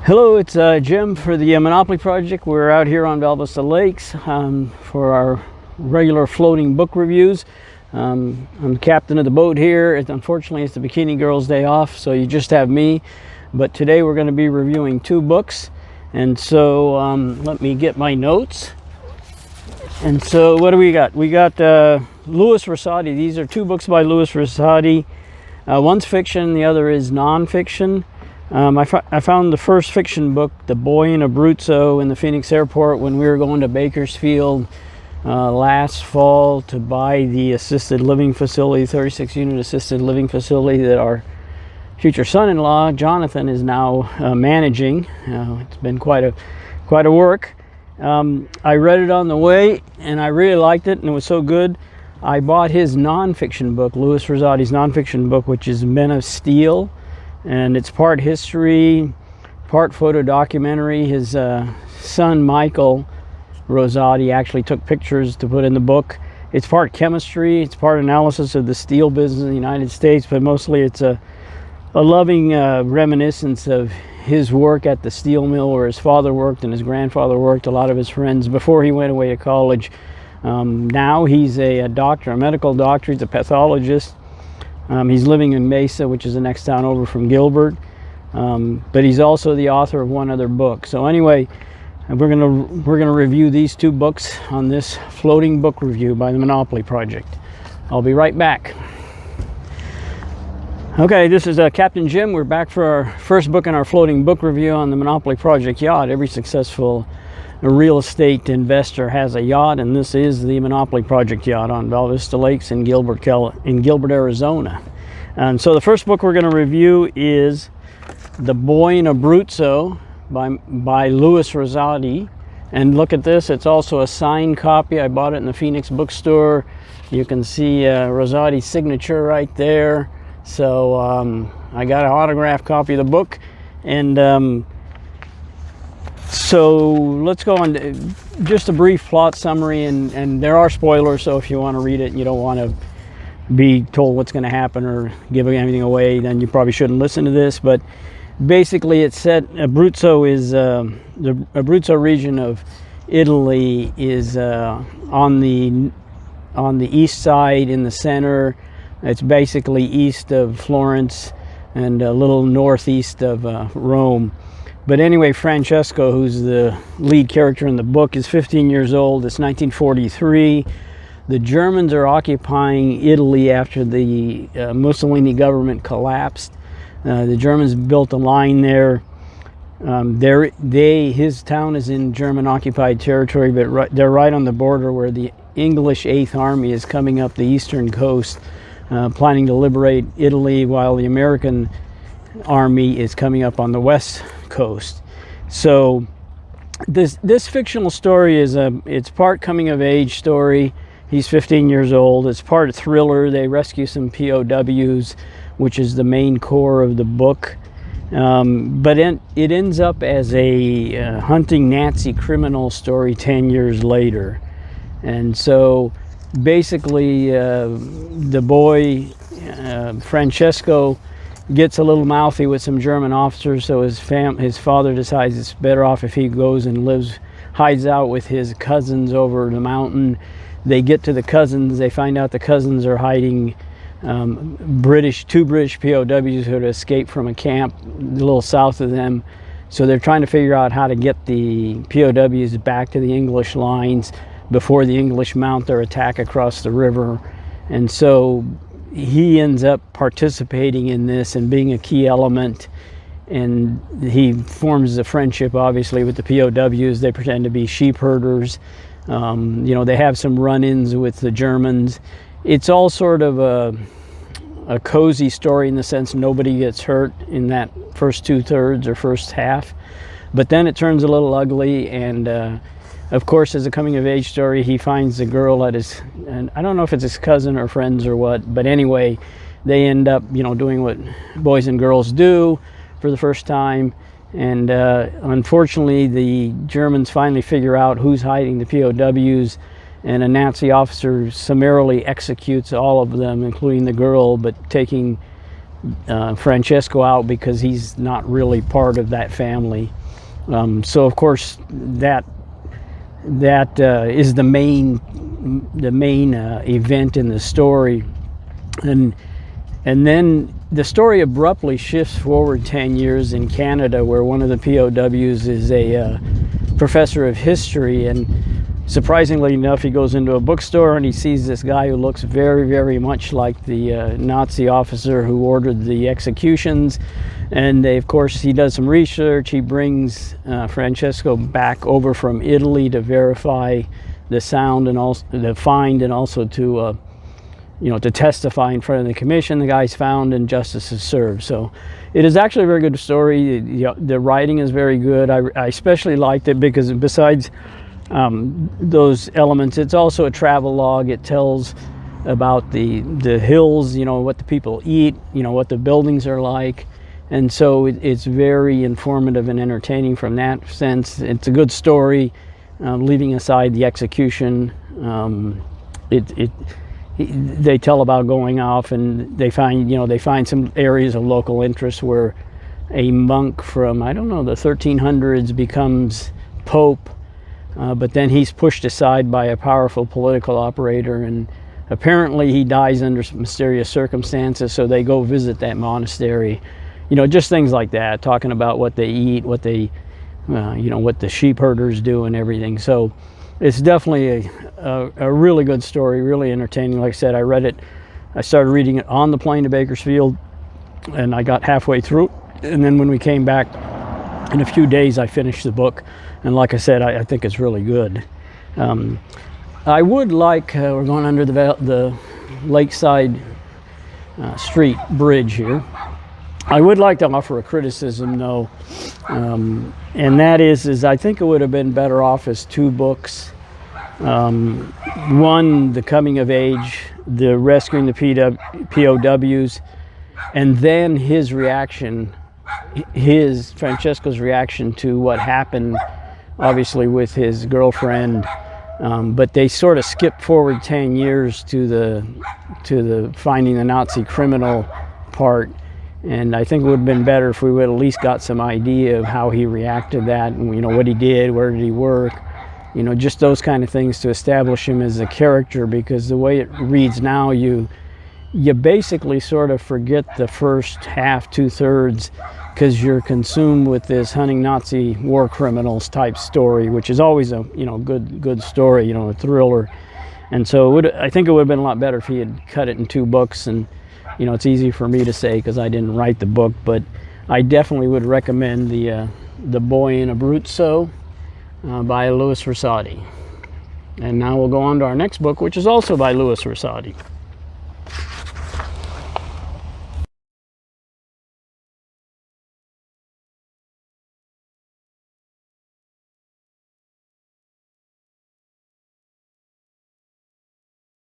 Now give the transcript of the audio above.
Hello, it's Jim for the Monopoly Project. We're out here on Val Vista Lakes for our regular floating book reviews. I'm the captain of the boat here. Unfortunately, it's the Bikini Girls' day off, so you just have me. But today we're going to be reviewing two books. And so let me get my notes. And so what do we got? We got Louis Rosati. These are two books by Louis Rosati. One's fiction, the other is nonfiction. I found the first fiction book, The Boy in Abruzzo, in the Phoenix airport when we were going to Bakersfield last fall to buy the assisted living facility, 36-unit assisted living facility that our future son-in-law, Jonathan, is now managing. It's been quite a work. I read it on the way, and I really liked it, and it was so good. I bought his nonfiction book, Louis Rosati's nonfiction book, which is Men of Steel. And it's part history, part photo documentary. His son, Michael Rosati, actually took pictures to put in the book. It's part chemistry, it's part analysis of the steel business in the United States, but mostly it's a loving reminiscence of his work at the steel mill where his father worked and his grandfather worked, a lot of his friends, before he went away to college. Now he's a doctor, a medical doctor, he's a pathologist. He's living in Mesa, which is the next town over from Gilbert, but he's also the author of one other book. So anyway, we're gonna review these two books on this floating book review by the Monopoly Project. I'll be right back. Okay, this is Captain Jim. We're back for our first book in our floating book review on the Monopoly Project yacht. Every successful real estate investor has a yacht, and this is the Monopoly Project yacht on Val Vista Lakes in Gilbert, Arizona. And so the first book we're going to review is The Boy in Abruzzo by Louis Rosati. And look at this, it's also a signed copy. I bought it in the Phoenix bookstore. You can see Rosati's signature right there. So I got an autographed copy of the book. And so let's go on to just a brief plot summary, and there are spoilers, so if you want to read it and you don't want to be told what's going to happen or give anything away, then you probably shouldn't listen to this. But basically it's set, Abruzzo is, the Abruzzo region of Italy is on the east side in the center. It's basically east of Florence and a little northeast of Rome. But anyway, Francesco, who's the lead character in the book, is 15 years old. It's 1943. The Germans are occupying Italy after the Mussolini government collapsed. The Germans built a line there. His town is in German-occupied territory, but they're right on the border where the English 8th Army is coming up the eastern coast, planning to liberate Italy, while the American Army is coming up on the west coast. So this fictional story is it's part coming of age story. He's 15 years old. It's part thriller. They rescue some POWs, which is the main core of the book. But it ends up as a hunting Nazi criminal story 10 years later. And so basically the boy Francesco gets a little mouthy with some German officers, so his father decides it's better off if he goes and hides out with his cousins over the mountain. They get to the cousins, they find out the cousins are hiding two British POWs who had escaped from a camp a little south of them. So they're trying to figure out how to get the POWs back to the English lines before the English mount their attack across the river. And so he ends up participating in this and being a key element, and he forms a friendship obviously with the POWs. They pretend to be sheep herders. They have some run-ins with the Germans. It's all sort of a cozy story in the sense nobody gets hurt in that first 2/3 or first half, but then it turns a little ugly. And of course, as a coming-of-age story, he finds a girl and I don't know if it's his cousin or friends or what, but anyway, they end up, doing what boys and girls do for the first time. And unfortunately, the Germans finally figure out who's hiding the POWs, and a Nazi officer summarily executes all of them, including the girl, but taking Francesco out because he's not really part of that family. So of course that is the main event in the story, and then the story abruptly shifts forward 10 years in Canada, where one of the POWs is a professor of history, and surprisingly enough, he goes into a bookstore and he sees this guy who looks very, very much like the Nazi officer who ordered the executions. And of course, he does some research. He brings Francesco back over from Italy to verify the sound and also the find, and also to to testify in front of the commission. The guy's found and justice is served. So it is actually a very good story. The writing is very good. I especially liked it because besides those elements, it's also a travel log. It tells about the hills, what the people eat, what the buildings are like, and so it's very informative and entertaining from that sense. It's a good story, leaving aside the execution. They tell about going off, and they find some areas of local interest where a monk from, I don't know, the 1300s becomes pope. But then he's pushed aside by a powerful political operator, and apparently he dies under mysterious circumstances, so they go visit that monastery. Just things like that, talking about what they eat, what they, what the sheep herders do and everything. So it's definitely a really good story, really entertaining. Like I said, I started reading it on the plane to Bakersfield, and I got halfway through, and then when we came back, in a few days I finished the book. And like I said, I think it's really good. I would like, we're going under the Lakeside Street Bridge here. I would like to offer a criticism though, and that is I think it would have been better off as two books. One, the coming of age, the rescuing the POWs, and then his reaction, Francesco's reaction to what happened, obviously with his girlfriend, but they sort of skip forward 10 years to the finding the Nazi criminal part, and I think it would have been better if we would at least got some idea of how he reacted to that, and what he did, where did he work, just those kind of things to establish him as a character, because the way it reads now, you basically sort of forget the first half, 2/3, because you're consumed with this hunting Nazi war criminals type story, which is always a good story, a thriller. And so I think it would have been a lot better if he had cut it in two books. And it's easy for me to say because I didn't write the book, but I definitely would recommend the Boy in Abruzzo by Louis Rosati. And now we'll go on to our next book, which is also by Louis Rosati.